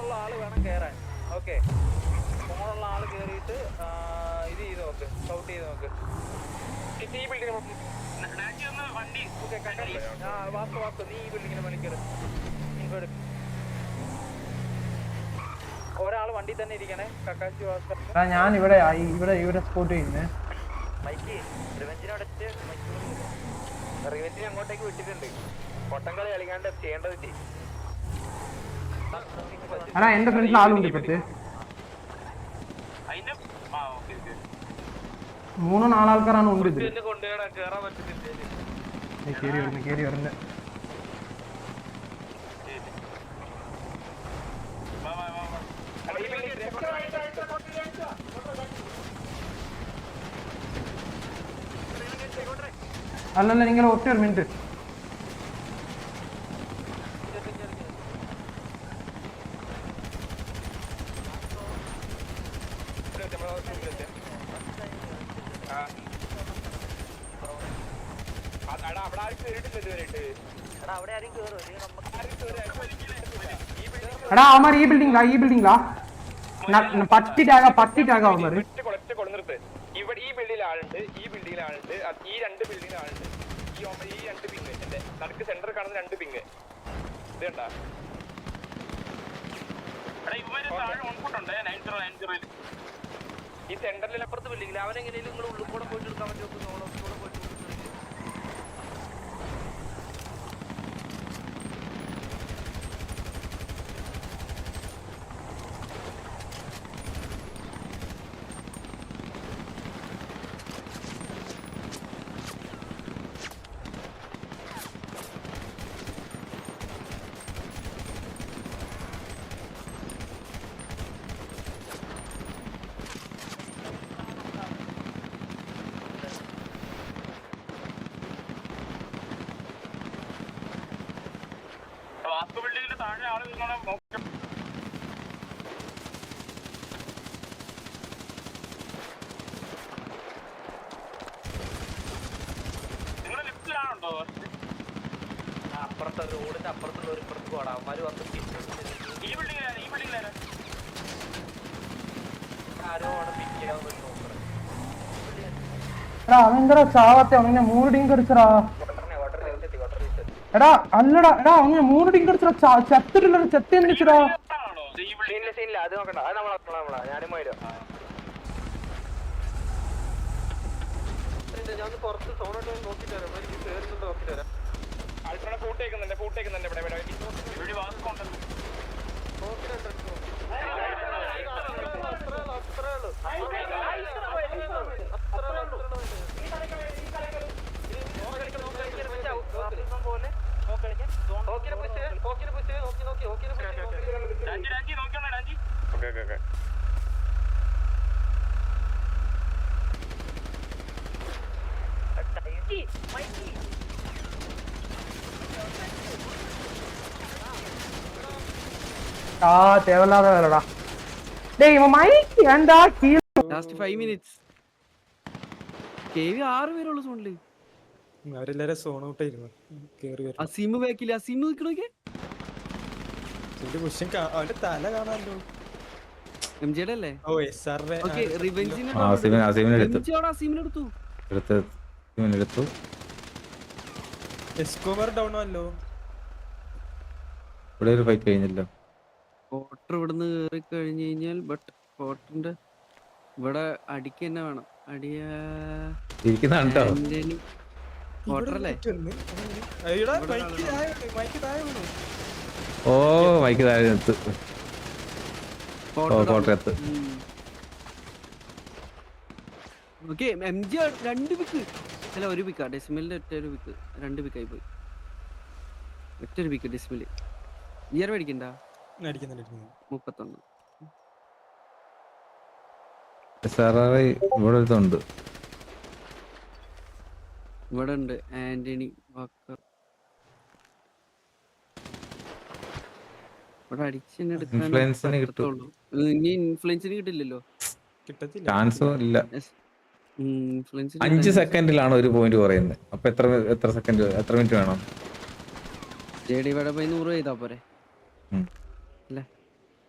ഫോണുള്ള ആള് വേണം കയറാൻ. ഓക്കെ, ഫോണുള്ള ആള് കയറിയിട്ട് ഇത് ചെയ്ത് നോക്ക്, ഷൗട്ട് ചെയ്ത് നോക്ക്. വാസ്തു നീ ഈ ബിൽഡിങ്ങിന് മണിക്കർ ഒരാൾ വണ്ടി തന്നെ ഇരിക്കണേ. കക്കാച്ചി വാസ്തു ഞാൻ ഇവിടെ സ്പോട്ട് ചെയ്യുന്നേ. മൈക്ക് റിവെഞ്ചിനടച്ച് റിവെഞ്ചിനെ അങ്ങോട്ടേക്ക് വിട്ടിട്ടുണ്ട്. പൊട്ടങ്കളി കളിക്കാണ്ട് ചെയ്യേണ്ടത് ചെയ്യും. എടാ എന്റെ ഫ്രണ്ട്സിൽ ആളുണ്ട് ഇപ്പത്തെ 3-4 ആൾക്കാരാണ് ഉണ്ട് ഇതിൽ. കേറി വരുന്നത് അല്ലല്ല നിങ്ങൾ ഒറ്റ ഒരു മിനിറ്റ്. എടാ അവന്മാർ ഈ ബിൽഡിംഗിലാ പറ്റിട്ടാകാ അവന്മാർ. ഇവിടെ ഈ ബിൽഡിംഗിൽ ആളുണ്ട്, ഈ ബിൽഡിംഗിൽ ആളുണ്ട്, ഈ 2 ബിൽഡിംഗിൽ ആളുണ്ട്. ഈ 2 പിങ് എന്റെ നടുക്ക് സെന്റർ കാണുന്ന 2 പിങ് ഇത് കണ്ടാ. ഈ സെന്ററിൽ അപ്പുറത്ത് ബിൽഡിംഗിൽ അവനെങ്ങനെയും നിങ്ങൾ ഉള്ളിൽ കൂടെ പോയിട്ട് എടുക്കാൻ പറ്റുമോ? വാസ്തു ബിൽഡിംഗിന്റെ താഴെ ആള് നിങ്ങളെ നിങ്ങളുടെ ലിഫ്റ്റിലാണുണ്ടോ? അപ്പുറത്തെ റോഡിന്റെ അപ്പുറത്തുള്ള ഒരു ഇപ്പുറത്ത് പോടാ അവന്മാര് വന്ന് ഈ ബിൽഡിംഗിലാണ് ആരോ അവിടെ പിക്ക് ചെയ്യാൻ നോക്കണം. എടാ അവനെന്താ ചാവത്തെ അവനെ 3 ടിങ്ക് അടിച്ചടാ. എടാ അല്ലടാ എടാ അവനെ 3 ടിങ്ക് അടിച്ചടാ. ചത്തിട്ടില്ല ചെത്തിച്ചാ. അത് നോക്കണ്ട, അത് നമ്മളെ ഞാനും പോയില്ലോ. ഞാൻ പുറത്ത് സോണോട്ട് നോക്കിട്ട് വരാം. കേറുന്നുണ്ട് നോക്കിട്ട് വരാം. ആൾക്കാരെ പൂട്ടേക്കുന്നുണ്ട് ഇവിടെ വാസ്തുണ്ടല്ലോ. தேவையில்லாத வேலைடா. டேய் இவன் மைக் ஏன்டா கீழ ലാസ്റ്റ് 5 മിനിറ്റ്സ് കേവി 6 പേരുള്ള സോണില് അവരെല്ലാരും സോൺ ഔട്ട് ആയിരുന്നു. കേറി വരും. അസീമ് ബാക്കില്ല. അസീമ് നിൽക്കണോക്കെ അവന്റെ തല കാണാമല്ലോ. എംജിയുടെ അല്ലേ? ഓ എസ്ആറിന്റെ ഓക്കെ റിവെഞ്ചിന് എടുത്തു. എസ്കോബർ ഡൗൺ ആണല്ലോ. ഇവിടെ ഒരു ഫൈറ്റ് കഴിഞ്ഞല്ലോ. പോട്ടർ ഇവിടുന്ന് കേറി കഴിഞ്ഞു കഴിഞ്ഞാൽ ബട്ട് പോട്ടറിന്റെ ഇവിടെ അടിക്ക് തന്നെ വേണം. പോട്ടറല്ലേ? ഓ മൈക്ക് താഴെ നിർത്ത്. കോട്ടയത്ത് ഓക്കെ എംജി 2 പിക്ക് അല്ല 1 പിക്കാ. ഡെസിമലിന്റെ ഒറ്റ ഒരു പിക്ക് 2 പിക്കായി പോയി. ഒറ്റൊരു പിക്ക് ഡെസിമല്. ഇയർ മേടിക്കണ്ട 31. ഇവിടെ ഒരുത്തുണ്ട്. ഇവിടെ ഉണ്ട് ആന്റണി വാക്കർ. ഇവിടെ ഇൻഫ്ലുവൻസിന് കിട്ടും. ഇനി ഇൻഫ്ലുവൻസിന് കിട്ടില്ലല്ലോ. ചാൻസോ ഇല്ല. 5 സെക്കൻഡിലാണ് ഒരു പോയിന്റ് പറയുന്നത്. അപ്പൊ എത്ര സെക്കൻഡ് എത്ര മിനിറ്റ് വേണം? ഇവിടെ പോയി 100 ചെയ്താ പോരെ അല്ലേ?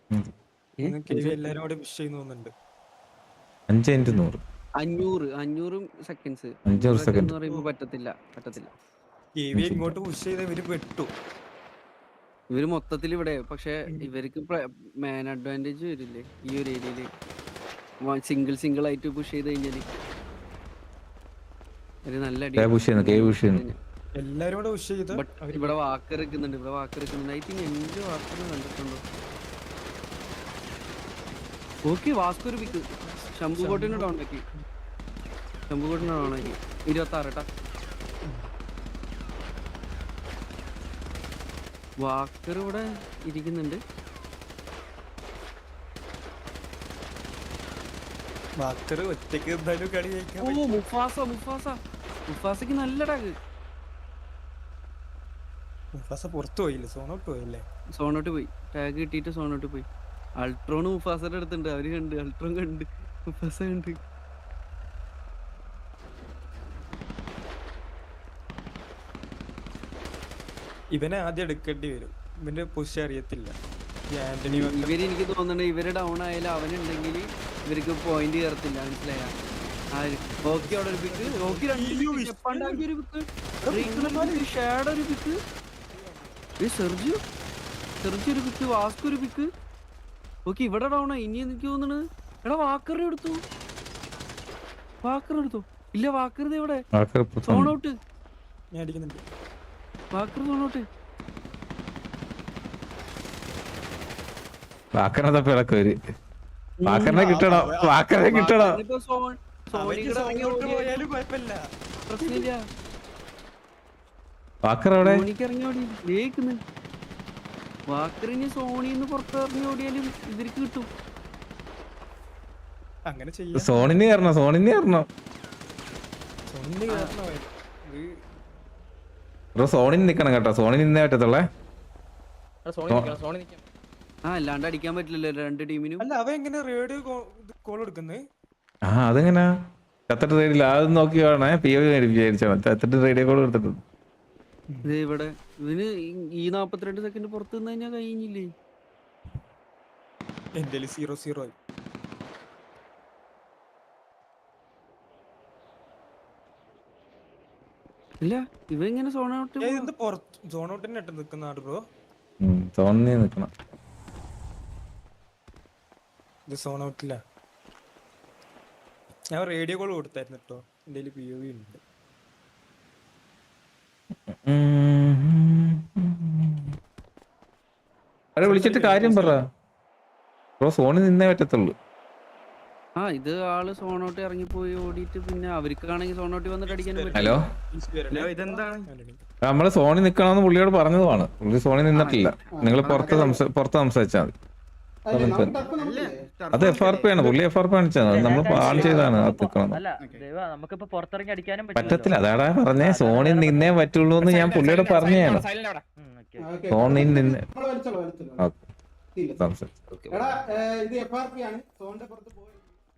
എല്ലാരും കൂടെ വിഷ് ചെയ്യുന്നു തോന്നുന്നുണ്ട്. 5x100 500 seconds 500 second. എന്ന് പറയുമ്പോ പറ്റത്തില്ല. KV ഇങ്ങോട്ട് പുഷ് ചെയ്ത ഇവര് പെട്ടു. ഇവര് മൊത്തത്തിൽ ഇവിടെ പക്ഷെ ഇവർക്ക് മാൻ അഡ്വാൻറ്റേജ് വരില്ലേ ഈ ഒരു ഏരിയയില് സിംഗിൾ ആയിട്ട് പുഷ് ചെയ്ത് കഴിഞ്ഞാല് ഒരു നല്ല അടി പുഷ് ചെയ്യുന്നു. എല്ലാരും കൂടെ പുഷ് ചെയ്ത് ബട്ട് ഇവിടെ വാക്കെടുക്കുന്നുണ്ട്. ഐ തിങ്ക് എന്റെ വാക്കിന് കണ്ടിട്ടുണ്ടോ? ഓക്കെ വാസ്കോ ഒരു പിക്ക് ശംഭുകോട്ടിനെ ഡൗൺ ആക്കി 26 ട്ടാ. വാക്കർ ഇവിടെ ഇരിക്കുന്നുണ്ട്. ഒറ്റക്ക് എന്തായാലും കളി ജയിക്കാൻ ഓ മുഫാസക്ക് നല്ല ടാഗ്. മുഫാസ പുറത്തു പോയില്ലേ? സോണോട്ട് പോയില്ലേ? സോണോട്ട് പോയി. ടാഗ് കിട്ടിയിട്ട് സോണോട്ട് പോയി. അൾട്രോൺ മുഫാസയുടെ അടുത്തുണ്ട്. അവര് കണ്ട് അൾട്രോൺ കണ്ട് മുഫാസ കണ്ട്. ഇവനെ ആദ്യം എടുക്കേണ്ടി വരും. ഇവന്റെ പുഷ് അറിയത്തില്ല. ഇവര് എനിക്ക് തോന്നുന്നുണ്ട് ഇവര് ഡൗൺ ആയാലും അവനുണ്ടെങ്കിൽ ഇവർക്ക് പോയിന്റ് കയറത്തില്ല. മനസ്സിലായ? ഓക്കെ അവിടെ ഒരു പിക്ക്. ഓക്കെ ഒരു പിക്ക്. ഷാഡ് ഒരു പിക്ക്. സെർജി ഒരു പിക്ക്. വാസ്കോ ഒരു പിക്ക്. ഓക്കെ ഇവിടെ ഡൗൺ ആയി. ഇനി എനിക്ക് തോന്നുന്നു എടാ വാക്കറിനെ എടുത്തു. ഇല്ല വാക്കർ ഇവിടെ സോൺ ഔട്ട്. ഞാൻ അടിക്കുന്നുണ്ട്. Walker zone out. വാക്കറിനെ തപ്പി ഇളക്കവര്. വാക്കറിനെ കിട്ടണം. പോയാലും കുഴപ്പമില്ല. പ്രശ്നമില്ല. വാക്കർ അവിടെ ഇറങ്ങി ഓടി വാക്കറിന് സോണിന്ന് പുറത്തിറങ്ങി ഓടിയാലും ഇവർക്ക് കിട്ടും. അങ്ങനെ ചെയ്യാം. സോണിന് കയറണം. സോണിന് നിക്കണം കേട്ടോ. സോണിന് നിന്നേ പറ്റത്തുള്ളേ. അല്ലാണ്ട് അടിക്കാൻ പറ്റില്ലല്ലോ രണ്ട് ടീമിനും. അല്ല അവ എങ്ങനെ റേഡിയോ കോൾ എടുക്കുന്നത്? അതെങ്ങനാ? ചത്തിട്ട് റേഡിയോ അത് നോക്കി വേണേ POV വിചാരിച്ചാ മതി. ചത്തിട്ട് റേഡിയോ കോൾ എടുത്തിട്ടുണ്ട്. ഇവിടെ ഇതിന് ഈ 42 സെക്കൻഡ് പുറത്ത് നിന്ന് കഴിഞ്ഞാൽ കഴിഞ്ഞില്ലേ? എന്റെ 0-0 ആയി. ഇല്ല ഇവ ഇങ്ങനെ സോൺ ഔട്ട് സോൺ ഔട്ടിന് ഇട്ട് നിക്കുന്ന ബ്രോ. സോണിന് നിക്കണം. ഇത് സോൺ ഔട്ടില്ല. ഞാൻ റേഡിയോ കോൾ കൊടുത്തായിരുന്നു കേട്ടോ. എന്റെ POV ഉണ്ട്. അവിടെ വിളിച്ചിട്ട് കാര്യം പറ ബ്രോ. സോണിൽ നിന്നേ പറ്റത്തുള്ളൂ. ഇത് ആള് സോൺ ഔട്ട് ഇറങ്ങിപ്പോയി ഓടിയിട്ട് പിന്നെ അവർക്കാണെങ്കിൽ സോൺ ഔട്ട് വന്നിട്ട് അടിക്കാനും പറ്റും. ഹലോ, ഇതെന്താണ്? നമ്മള് സോണിൽ നിക്കണമെന്ന് പുള്ളിയോട് പറഞ്ഞതുമാണ്. പുള്ളി സോണിൽ നിന്നിട്ടില്ല. നിങ്ങൾ പുറത്ത് സംസാരിച്ചാൽ മതി. അത് FRP ആണ്. പുള്ളി FRP കാണിച്ചത്. നമ്മൾ ആൺ ചെയ്താണ് അത് നിക്കണം. പറ്റത്തില്ല. അതാടാ പറഞ്ഞേ. സോണിൽ നിന്നേ പറ്റുള്ളൂ എന്ന് ഞാൻ പുള്ളിയോട് പറഞ്ഞതാണ്. സോണിൽ നിന്ന് സംസാരിച്ചു.